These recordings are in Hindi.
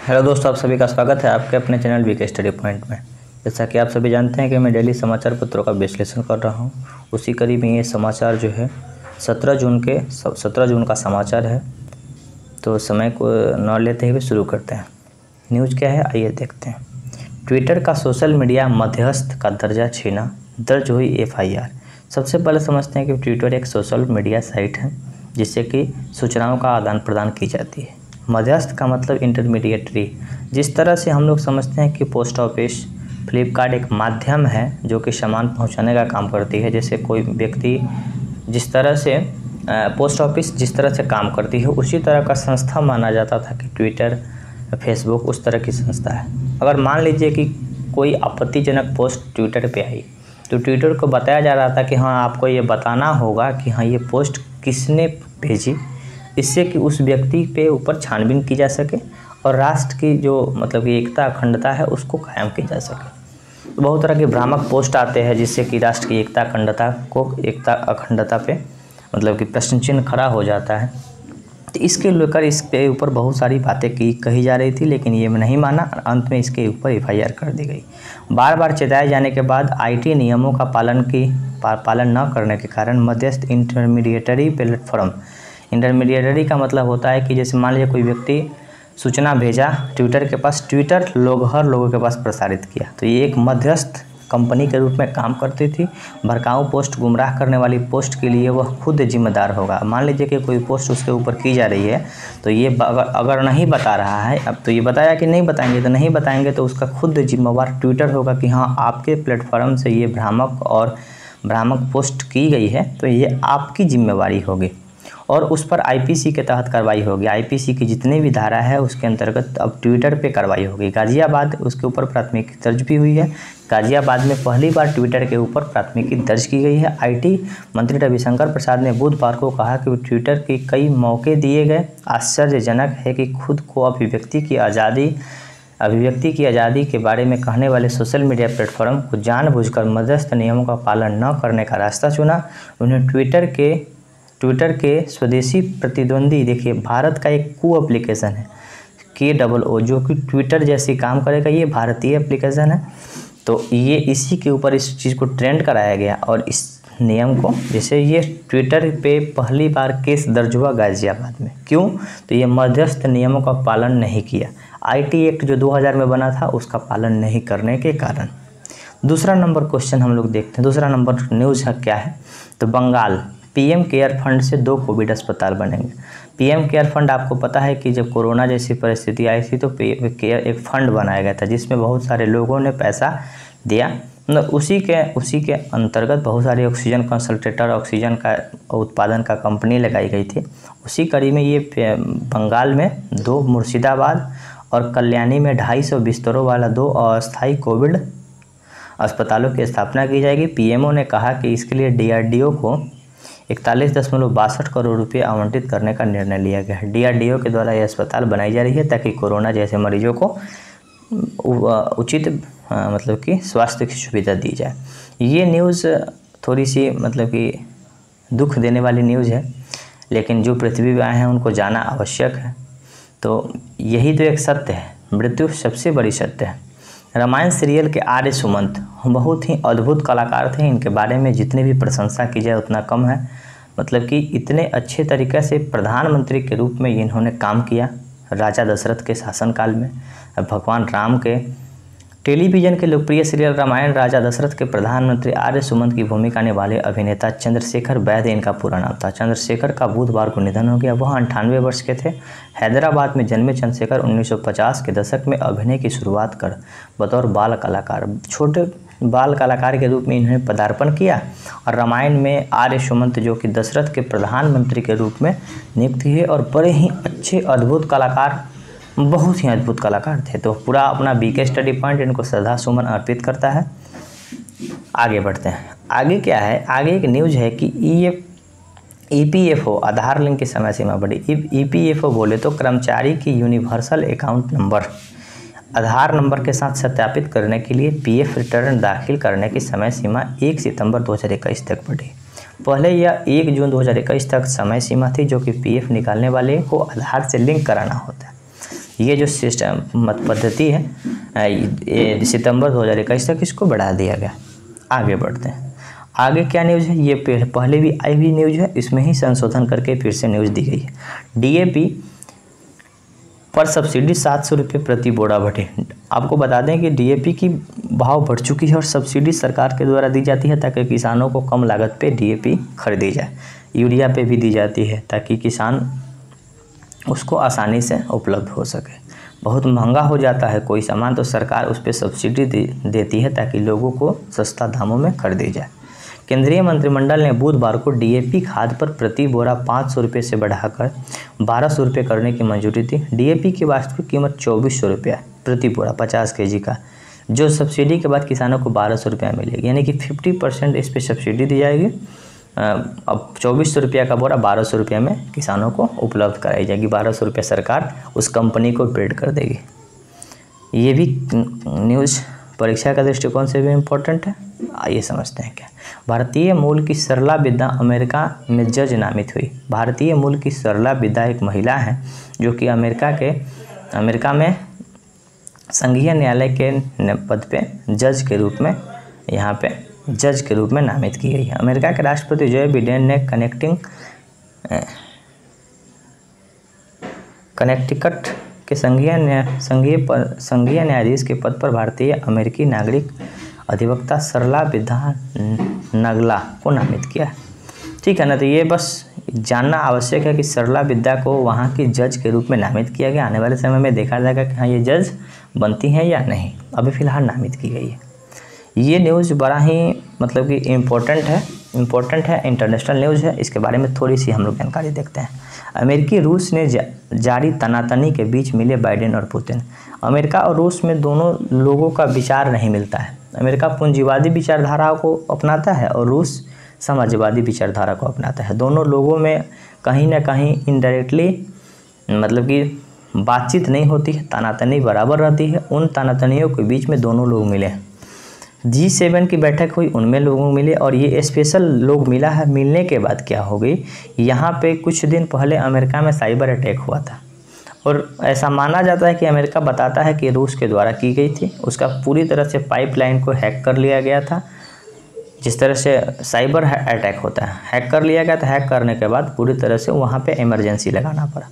हेलो दोस्तों, आप सभी का स्वागत है आपके अपने चैनल वीके स्टडी पॉइंट में। जैसा कि आप सभी जानते हैं कि मैं डेली समाचार पत्रों का विश्लेषण कर रहा हूं, उसी कड़ी में ये समाचार जो है 17 जून का समाचार है। तो समय को न लेते हुए शुरू करते हैं। न्यूज़ क्या है आइए देखते हैं। ट्विटर का सोशल मीडिया मध्यस्थ का दर्जा छीना, दर्ज हुई FIR। सबसे पहले समझते हैं कि ट्विटर एक सोशल मीडिया साइट है जिससे कि सूचनाओं का आदान प्रदान की जाती है। मध्यस्थ का मतलब इंटरमीडिएटरी। जिस तरह से हम लोग समझते हैं कि पोस्ट ऑफिस, फ्लिपकार्ट एक माध्यम है जो कि सामान पहुंचाने का काम करती है। जैसे कोई व्यक्ति जिस तरह से पोस्ट ऑफिस जिस तरह से काम करती है उसी तरह का संस्था माना जाता था कि ट्विटर, फेसबुक उस तरह की संस्था है। अगर मान लीजिए कि कोई आपत्तिजनक पोस्ट ट्विटर पे आई तो ट्विटर को बताया जा रहा था कि हाँ आपको ये बताना होगा कि हाँ ये पोस्ट किसने भेजी, इससे कि उस व्यक्ति पे ऊपर छानबीन की जा सके और राष्ट्र की जो मतलब कि एकता अखंडता है उसको कायम की जा सके। तो बहुत तरह के भ्रामक पोस्ट आते हैं जिससे कि राष्ट्र की एकता अखंडता पे मतलब कि प्रश्न चिन्ह खड़ा हो जाता है। तो इसके लेकर इसके ऊपर बहुत सारी बातें कही जा रही थी, लेकिन ये नहीं माना और अंत में इसके ऊपर FIR कर दी गई। बार बार चेताए जाने के बाद IT नियमों का पालन न करने के कारण मध्यस्थ इंटरमीडिएटरी प्लेटफॉर्म, इंटरमीडिएटरी का मतलब होता है कि जैसे मान लीजिए कोई व्यक्ति सूचना भेजा ट्विटर के पास, ट्विटर हर लोगों के पास प्रसारित किया, तो ये एक मध्यस्थ कंपनी के रूप में काम करती थी। भड़काऊ पोस्ट, गुमराह करने वाली पोस्ट के लिए वह खुद जिम्मेदार होगा। मान लीजिए कि कोई पोस्ट उसके ऊपर की जा रही है तो ये अगर नहीं बता रहा है, अब तो ये बताया कि नहीं बताएंगे, तो नहीं बताएंगे तो उसका खुद जिम्मेवार ट्विटर होगा कि हाँ आपके प्लेटफॉर्म से ये भ्रामक पोस्ट की गई है तो ये आपकी जिम्मेवारी होगी और उस पर IPC के तहत कार्रवाई होगी। IPC की जितनी भी धारा है उसके अंतर्गत अब ट्विटर पे कार्रवाई होगी। गाजियाबाद उसके ऊपर प्राथमिकी दर्ज भी हुई है। गाजियाबाद में पहली बार ट्विटर के ऊपर प्राथमिकी दर्ज की गई है। IT मंत्री रविशंकर प्रसाद ने बुधवार को कहा कि ट्विटर के कई मौके दिए गए। आश्चर्यजनक है कि खुद को अभिव्यक्ति की आज़ादी के बारे में कहने वाले सोशल मीडिया प्लेटफॉर्म को जानबूझकर मध्यस्थ नियमों का पालन न करने का रास्ता चुना। उन्हें ट्विटर के स्वदेशी प्रतिद्वंदी, देखिए भारत का एक एप्लीकेशन है KOO जो कि ट्विटर जैसी काम करेगा, ये भारतीय एप्लीकेशन है। तो ये इसी के ऊपर इस चीज़ को ट्रेंड कराया गया और इस नियम को, जैसे ये ट्विटर पे पहली बार केस दर्ज हुआ गाजियाबाद में। क्यों? तो ये मध्यस्थ नियमों का पालन नहीं किया। IT एक्ट जो 2000 में बना था उसका पालन नहीं करने के कारण। दूसरा नंबर क्वेश्चन हम लोग देखते हैं। दूसरा नंबर न्यूज़ क्या है, तो बंगाल PM केयर फंड से 2 कोविड अस्पताल बनेंगे। PM केयर फंड आपको पता है कि जब कोरोना जैसी परिस्थिति आई थी तो एक फंड बनाया गया था जिसमें बहुत सारे लोगों ने पैसा दिया। मतलब उसी के अंतर्गत बहुत सारे ऑक्सीजन कंसंट्रेटर, ऑक्सीजन का उत्पादन का कंपनी लगाई गई थी। उसी कड़ी में ये बंगाल में 2, मुर्शिदाबाद और कल्याणी में 250 बिस्तरों वाला 2 अस्थायी कोविड अस्पतालों की स्थापना की जाएगी। PMO ने कहा कि इसके लिए DRDO को 41.62 करोड़ रुपये आवंटित करने का निर्णय लिया गया है। DRDO के द्वारा यह अस्पताल बनाई जा रही है ताकि कोरोना जैसे मरीजों को उचित मतलब कि स्वास्थ्य की सुविधा दी जाए। ये न्यूज़ थोड़ी सी मतलब कि दुख देने वाली न्यूज़ है, लेकिन जो पृथ्वी पे आए हैं उनको जाना आवश्यक है। तो यही तो एक सत्य है, मृत्यु सबसे बड़ी सत्य है। रामायण सीरियल के आर्य सुमंत बहुत ही अद्भुत कलाकार थे। इनके बारे में जितनी भी प्रशंसा की जाए उतना कम है। मतलब कि इतने अच्छे तरीके से प्रधानमंत्री के रूप में इन्होंने काम किया राजा दशरथ के शासनकाल में। भगवान राम के टेलीविज़न के लोकप्रिय सीरियल रामायण राजा दशरथ के प्रधानमंत्री आर्य सुमंत की भूमिका निभाने अभिनेता चंद्रशेखर वैद्य इनका पूरा नाम था। चंद्रशेखर का बुधवार को निधन हो गया। वह 98 वर्ष के थे। हैदराबाद में जन्मे चंद्रशेखर 1950 के दशक में अभिनय की शुरुआत कर बतौर छोटे बाल कलाकार के रूप में इन्होंने पदार्पण किया और रामायण में आर्य सुमंत जो कि दशरथ के प्रधानमंत्री के रूप में नियुक्त हुए और बड़े ही अच्छे अद्भुत कलाकार, बहुत ही अद्भुत कलाकार थे। तो पूरा अपना वीके स्टडी पॉइंट इनको श्रद्धा सुमन अर्पित करता है। आगे बढ़ते हैं। आगे क्या है, आगे एक न्यूज़ है कि EPFO आधार लिंक की समय सीमा बढ़ी। EPFO बोले तो कर्मचारी की यूनिवर्सल अकाउंट नंबर आधार नंबर के साथ सत्यापित करने के लिए PF रिटर्न दाखिल करने की समय सीमा 1 सितंबर 2021 तक बढ़ी। पहले यह 1 जून 2021 तक समय सीमा थी जो कि PF निकालने वाले को आधार से लिंक कराना होता है। ये जो सिस्टम पद्धति है ये सितंबर 2021 तक इसको बढ़ा दिया गया। आगे बढ़ते हैं। आगे क्या न्यूज़ है, ये पहले भी आई हुई न्यूज़ है, इसमें ही संशोधन करके फिर से न्यूज़ दी गई है। डीएपी पर सब्सिडी 700 रुपये प्रति बोरा बढ़े। आपको बता दें कि डीएपी की भाव बढ़ चुकी है और सब्सिडी सरकार के द्वारा दी जाती है ताकि किसानों को कम लागत पे डीएपी खरीदी जाए। यूरिया पे भी दी जाती है ताकि किसान उसको आसानी से उपलब्ध हो सके। बहुत महंगा हो जाता है कोई सामान तो सरकार उस पर सब्सिडी देती है ताकि लोगों को सस्ता दामों में खरीदी जाए। केंद्रीय मंत्रिमंडल ने बुधवार को डीएपी खाद पर प्रति बोरा 500 रुपये से बढ़ाकर 1200 रुपये करने की मंजूरी दी। डीएपी की वास्तविक कीमत 2400 रुपया प्रति बोरा 50 केजी का, जो सब्सिडी के बाद किसानों को 1200 रुपया मिलेगी, यानी कि 50% इस पर सब्सिडी दी जाएगी। अब 2400 रुपया का बोरा 1200 रुपया में किसानों को उपलब्ध कराई जाएगी। 1200 रुपया सरकार उस कंपनी को पेड कर देगी। ये भी न्यूज़ परीक्षा का दृष्टिकोण से भी इम्पोर्टेंट है। आइए समझते हैं क्या। भारतीय मूल की सरला विद्या अमेरिका में जज नामित हुई। भारतीय मूल की सरला विद्या एक महिला है जो कि अमेरिका में संघीय न्यायालय के पद पे जज के रूप में जज के रूप में नामित की गई है। अमेरिका के राष्ट्रपति जो बिडेन ने कनेक्टिकट के संघीय न्यायाधीश के पद पर भारतीय अमेरिकी नागरिक अधिवक्ता सरला विद्या नगला को नामित किया। ठीक है ना, तो ये बस जानना आवश्यक है कि सरला विद्या को वहाँ की जज के रूप में नामित किया गया। आने वाले समय में देखा जाएगा कि हाँ ये जज बनती हैं या नहीं, अभी फ़िलहाल नामित की गई है। ये न्यूज़ बड़ा ही मतलब कि इम्पोर्टेंट है, इंटरनेशनल न्यूज़ है। इसके बारे में थोड़ी सी हम लोग जानकारी देखते हैं। अमेरिकी रूस ने जारी तनातनी के बीच मिले बाइडेन और पुतिन। अमेरिका और रूस में दोनों लोगों का विचार नहीं मिलता है। अमेरिका पूंजीवादी विचारधारा को अपनाता है और रूस समाजवादी विचारधारा को अपनाता है। दोनों लोगों में कहीं ना कहीं इनडायरेक्टली मतलब कि बातचीत नहीं होती है, तनातनी बराबर रहती है। उन तनातनियों के बीच में दोनों लोग मिले। G7 की बैठक हुई, उनमें लोगों मिले और ये स्पेशल लोग मिला है। मिलने के बाद क्या हो गई, यहाँ पे कुछ दिन पहले अमेरिका में साइबर अटैक हुआ था और ऐसा माना जाता है कि अमेरिका बताता है कि रूस के द्वारा की गई थी। उसका पूरी तरह से पाइपलाइन को हैक कर लिया गया था। जिस तरह से साइबर अटैक होता है, हैक कर लिया गया था। हैक करने के बाद पूरी तरह से वहाँ पे इमरजेंसी लगाना पड़ा।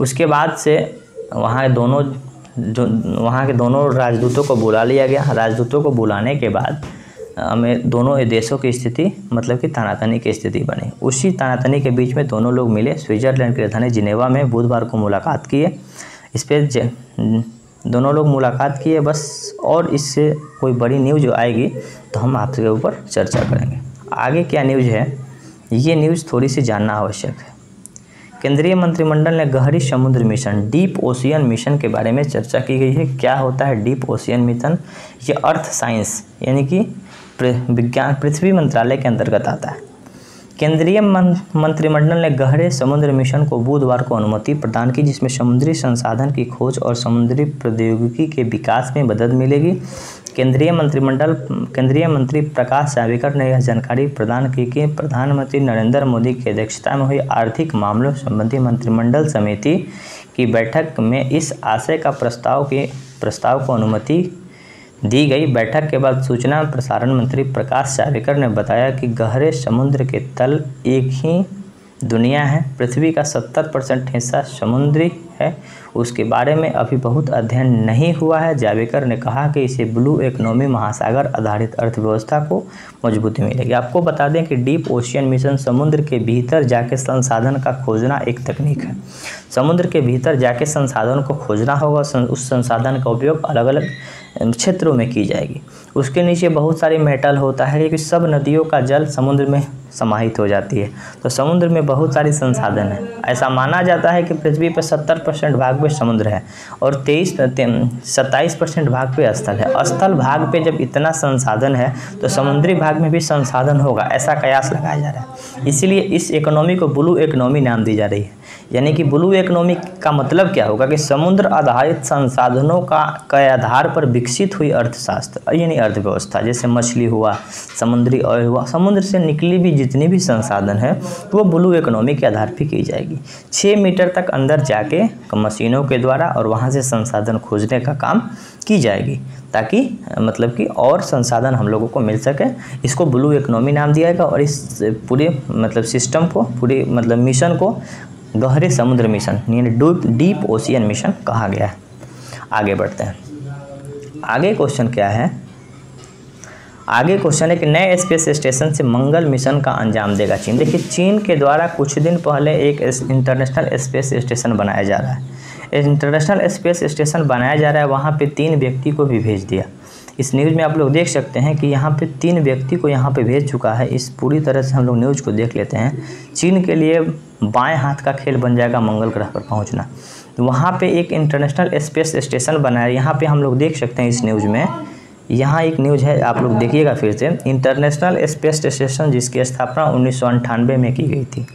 उसके बाद से वहाँ के दोनों राजदूतों को बुला लिया गया। राजदूतों को बुलाने के बाद दोनों देशों की स्थिति मतलब कि तनातनी की स्थिति बनी। उसी तनातनी के बीच में दोनों लोग मिले। स्विट्ज़रलैंड की राजधानी जिनेवा में बुधवार को मुलाकात किए। इस पर दोनों लोग मुलाकात किए बस, और इससे कोई बड़ी न्यूज़ आएगी तो हम आपके ऊपर चर्चा करेंगे। आगे क्या न्यूज़ है, ये न्यूज़ थोड़ी सी जानना आवश्यक है। केंद्रीय मंत्रिमंडल ने गहरी समुद्र मिशन डीप ओशियन मिशन के बारे में चर्चा की गई है। क्या होता है डीप ओशियन मिशन? ये अर्थ साइंस यानी कि विज्ञान पृथ्वी मंत्रालय के अंतर्गत आता है। केंद्रीय मंत्रिमंडल ने गहरे समुद्र मिशन को बुधवार को अनुमति प्रदान की, जिसमें समुद्री संसाधन की खोज और समुद्री प्रौद्योगिकी के विकास में मदद मिलेगी। केंद्रीय मंत्री प्रकाश जावड़ेकर ने यह जानकारी प्रदान की कि प्रधानमंत्री नरेंद्र मोदी की अध्यक्षता में हुई आर्थिक मामलों संबंधी मंत्रिमंडल समिति की बैठक में इस आशय का प्रस्ताव को अनुमति दी गई। बैठक के बाद सूचना प्रसारण मंत्री प्रकाश जावड़ेकर ने बताया कि गहरे समुद्र के तल एक ही दुनिया है। पृथ्वी का 70% हिस्सा समुद्री है। उसके बारे में अभी बहुत अध्ययन नहीं हुआ है। जावड़ेकर ने कहा कि इसे ब्लू इकोनॉमी महासागर आधारित अर्थव्यवस्था को मजबूती मिलेगी। आपको बता दें कि डीप ओशियन मिशन समुद्र के भीतर जाके संसाधन का खोजना एक तकनीक है। समुद्र के भीतर जाके संसाधन को खोजना होगा। उस संसाधन का उपयोग अलग अलग क्षेत्रों में की जाएगी। उसके नीचे बहुत सारी मेटल होता है क्योंकि सब नदियों का जल समुद्र में समाहित हो जाती है, तो समुद्र में बहुत सारी संसाधन है। ऐसा माना जाता है कि पृथ्वी पर 70% भाग पे समुद्र है और 27% भाग पे स्थल है। स्थल भाग पे जब इतना संसाधन है तो समुद्री भाग में भी संसाधन होगा, ऐसा कयास लगाया जा रहा है। इसीलिए इस इकोनॉमी को ब्लू इकोनॉमी नाम दी जा रही है। यानी कि ब्लू इकोनॉमी का मतलब क्या होगा कि समुद्र आधारित संसाधनों का आधार पर विकसित हुई अर्थशास्त्र यानी अर्थव्यवस्था, जैसे मछली हुआ, समुद्री ऑयल हुआ, समुद्र से निकली भी जितनी भी संसाधन है वो ब्लू इकोनॉमी के आधार पर की जाएगी। 6 मीटर तक अंदर जाके मशीनों के द्वारा और वहाँ से संसाधन खोजने का काम की जाएगी, ताकि मतलब कि और संसाधन हम लोगों को मिल सके। इसको ब्लू इकोनॉमी नाम दिया जाएगा। और इस पूरे मतलब सिस्टम को, पूरे मतलब मिशन को गहरे समुद्र मिशन यानी डीप ओशियन मिशन कहा गया है। आगे बढ़ते हैं। आगे क्वेश्चन क्या है? आगे क्वेश्चन है कि नए स्पेस स्टेशन से मंगल मिशन का अंजाम देगा चीन। देखिए, चीन के द्वारा कुछ दिन पहले एक इंटरनेशनल स्पेस स्टेशन बनाया जा रहा है। इंटरनेशनल स्पेस स्टेशन बनाया जा रहा है, वहाँ पे 3 व्यक्ति को भी भेज दिया। इस न्यूज़ में आप लोग देख सकते हैं कि यहाँ पे 3 व्यक्ति को यहाँ पे भेज चुका है। इस पूरी तरह से हम लोग न्यूज़ को देख लेते हैं। चीन के लिए बाएं हाथ का खेल बन जाएगा मंगल ग्रह पर पहुँचना। तो वहाँ पे एक इंटरनेशनल स्पेस स्टेशन बनाया। यहाँ पे हम लोग देख सकते हैं इस न्यूज़ में, यहाँ एक न्यूज़ है, आप लोग देखिएगा फिर से। इंटरनेशनल स्पेस स्टेशन जिसकी स्थापना 1998 में की गई थी।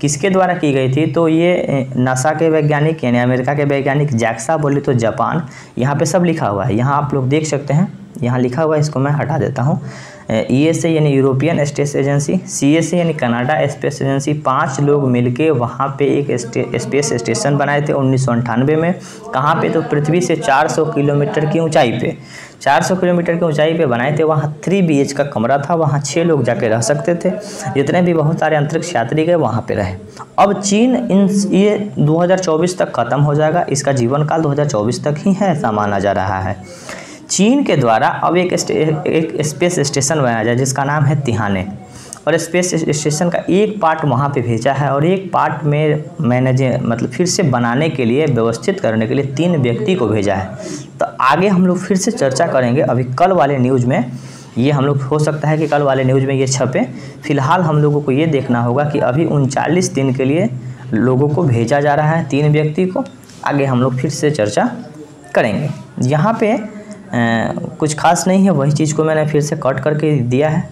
किसके द्वारा की गई थी? तो ये नासा के वैज्ञानिक यानी अमेरिका के वैज्ञानिक, जैक्सा बोले तो जापान, यहाँ पे सब लिखा हुआ है। यहाँ आप लोग देख सकते हैं, यहाँ लिखा हुआ है, इसको मैं हटा देता हूँ। ESA यानी यूरोपियन स्पेस एजेंसी, CSA यानी कनाडा स्पेस एजेंसी, 5 लोग मिलके वहाँ पे एक स्पेस स्टेशन बनाए थे 1998 में। कहाँ पे? तो पृथ्वी से 400 किलोमीटर की ऊंचाई पे, 400 किलोमीटर की ऊंचाई पे बनाए थे। वहाँ 3 BH का कमरा था, वहाँ 6 लोग जाके रह सकते थे। जितने भी बहुत सारे अंतरिक्ष यात्री गए वहाँ पे रहे। अब चीन ये 2024 तक ख़त्म हो जाएगा, इसका जीवन काल 2024 तक ही है, ऐसा माना जा रहा है। चीन के द्वारा अब एक स्पेस स्टेशन बनाया जाए जिसका नाम है तिहाने, और स्पेस स्टेशन का एक पार्ट वहाँ पे भेजा है और एक पार्ट में मतलब फिर से बनाने के लिए, व्यवस्थित करने के लिए 3 व्यक्ति को भेजा है। तो आगे हम लोग फिर से चर्चा करेंगे। अभी कल वाले न्यूज़ में ये हम लोग, हो सकता है कि कल वाले न्यूज़ में ये छपे। फिलहाल हम लोगों को ये देखना होगा कि अभी 39 दिन के लिए लोगों को भेजा जा रहा है, 3 व्यक्ति को। आगे हम लोग फिर से चर्चा करेंगे। यहाँ पे कुछ खास नहीं है, वही चीज़ को मैंने फिर से कट करके दिया है।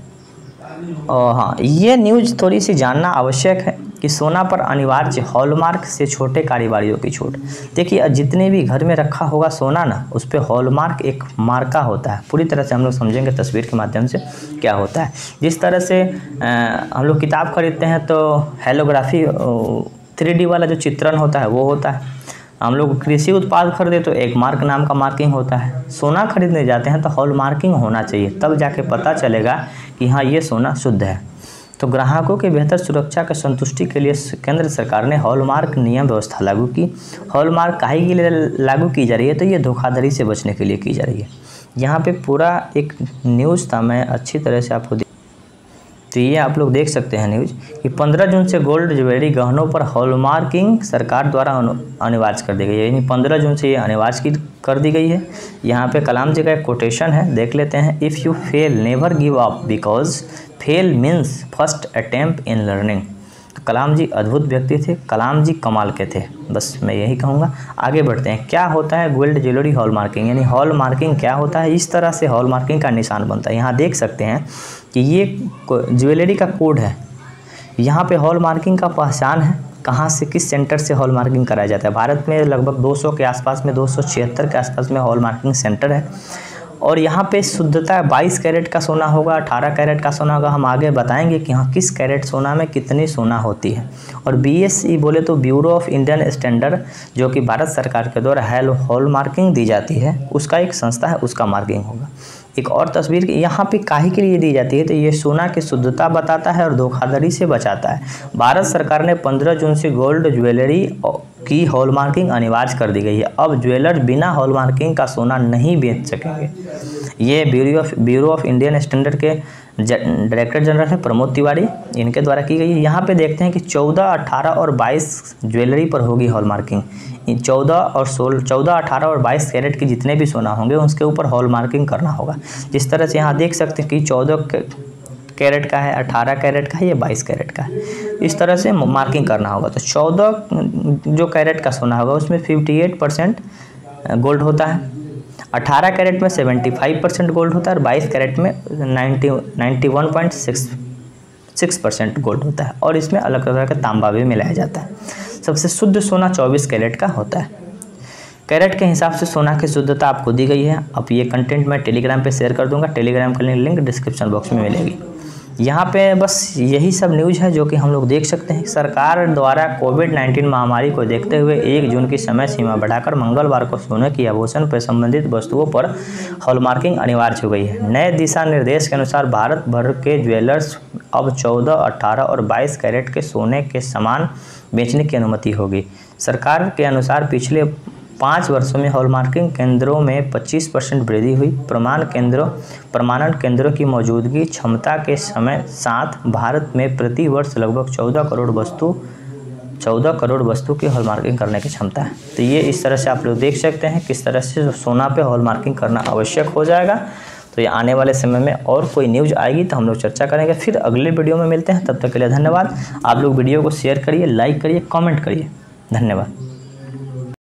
और हाँ, ये न्यूज़ थोड़ी सी जानना आवश्यक है कि सोना पर अनिवार्य हॉलमार्क से छोटे कारोबारियों की छूट। देखिए, जितने भी घर में रखा होगा सोना ना, उस पर हॉलमार्क एक मार्का होता है। पूरी तरह से हम लोग समझेंगे तस्वीर के माध्यम से क्या होता है। जिस तरह से हम लोग किताब खरीदते हैं तो हेलोग्राफी 3D वाला जो चित्रण होता है वो होता है। हम लोग कृषि उत्पाद खरीदे तो एक मार्क नाम का मार्किंग होता है। सोना खरीदने जाते हैं तो हॉल मार्किंग होना चाहिए, तब जाके पता चलेगा कि हाँ ये सोना शुद्ध है। तो ग्राहकों के बेहतर सुरक्षा की संतुष्टि के लिए केंद्र सरकार ने हॉलमार्क नियम व्यवस्था लागू की। हॉलमार्क काहे के लिए लागू की जा रही है? तो ये धोखाधड़ी से बचने के लिए की जा रही है। यहाँ पे पूरा एक न्यूज़ था, मैं अच्छी तरह से आपको तो ये आप लोग देख सकते हैं न्यूज़ कि 15 जून से गोल्ड ज्वेलरी गहनों पर हॉलमार्किंग सरकार द्वारा अनिवार्य कर दी गई है। यानी 15 जून से ये अनिवार्य कर दी गई है। यहाँ पे कलाम जी का एक कोटेशन है, देख लेते हैं। If you fail never give up because fail means first attempt in learning. तो कलाम जी अद्भुत व्यक्ति थे, कलाम जी कमाल के थे, बस मैं यही कहूँगा। आगे बढ़ते हैं। क्या होता है गोल्ड ज्वेलरी हॉलमार्किंग? यानी हॉलमार्किंग क्या होता है? इस तरह से हॉलमार्किंग का निशान बनता है। यहाँ देख सकते हैं कि ये ज्वेलरी का कोड है। यहाँ पे हॉलमार्किंग का पहचान है, कहाँ से, किस सेंटर से हॉलमार्किंग कराया जाता है। भारत में लगभग 200 के आसपास में, 276 के आसपास में हॉलमार्किंग सेंटर है। और यहाँ पे शुद्धता 22 कैरेट का सोना होगा, 18 कैरेट का सोना होगा। हम आगे बताएंगे कि हाँ किस कैरेट सोना में कितनी सोना होती है। और BSE बोले तो ब्यूरो ऑफ इंडियन स्टैंडर्ड, जो कि भारत सरकार के द्वारा हॉलमार्किंग दी जाती है, उसका एक संस्था है, उसका मार्किंग होगा। एक और तस्वीर यहाँ पे काहे के लिए दी जाती है? तो ये सोना की शुद्धता बताता है और धोखाधड़ी से बचाता है। भारत सरकार ने 15 जून से गोल्ड ज्वेलरी की हॉलमार्किंग अनिवार्य कर दी गई है। अब ज्वेलर बिना हॉलमार्किंग का सोना नहीं बेच सकेंगे। ये ब्यूरो ऑफ इंडियन स्टैंडर्ड के डायरेक्टर जनरल है प्रमोद तिवारी, इनके द्वारा की गई है। यहाँ पे देखते हैं कि 14, 18 और 22 ज्वेलरी पर होगी हॉलमार्किंग। 14, 18 और 22 कैरेट के जितने भी सोना होंगे उसके ऊपर हॉलमार्किंग करना होगा। जिस तरह से यहाँ देख सकते हैं कि 14 कैरेट का है, 18 कैरेट का है, ये 22 कैरेट का है। इस तरह से मार्किंग करना होगा। तो 14 जो कैरेट का सोना होगा उसमें 58% गोल्ड होता है, 18 कैरेट में 75% गोल्ड होता है और 22 कैरेट में 91.66% गोल्ड होता है। और इसमें अलग तरह का तांबा भी मिलाया जाता है। सबसे शुद्ध सोना 24 कैरेट का होता है। कैरेट के हिसाब से सोना की शुद्धता आपको दी गई है। अब ये कंटेंट मैं टेलीग्राम पे शेयर कर दूंगा, टेलीग्राम का लिंक डिस्क्रिप्शन बॉक्स में मिलेगी। यहाँ पे बस यही सब न्यूज़ है जो कि हम लोग देख सकते हैं। सरकार द्वारा कोविड-19 महामारी को देखते हुए 1 जून की समय सीमा बढ़ाकर मंगलवार को सोने की आभूषण पर संबंधित वस्तुओं पर हॉलमार्किंग अनिवार्य हो गई है। नए दिशा निर्देश के अनुसार भारत भर के ज्वेलर्स अब 14, 18 और 22 कैरेट के सोने के सामान बेचने की अनुमति होगी। सरकार के अनुसार पिछले 5 वर्षों में हॉलमार्किंग केंद्रों में 25% वृद्धि हुई। प्रमाणन केंद्रों की मौजूदगी क्षमता के समय साथ भारत में प्रति वर्ष लगभग 14 करोड़ वस्तु की हॉलमार्किंग करने की क्षमता है। तो ये इस तरह से आप लोग देख सकते हैं किस तरह से सोना पे हॉलमार्किंग करना आवश्यक हो जाएगा। तो ये आने वाले समय में और कोई न्यूज़ आएगी तो हम लोग चर्चा करेंगे। फिर अगले वीडियो में मिलते हैं, तब तक के लिए धन्यवाद। आप लोग वीडियो को शेयर करिए, लाइक करिए, कमेंट करिए। धन्यवाद।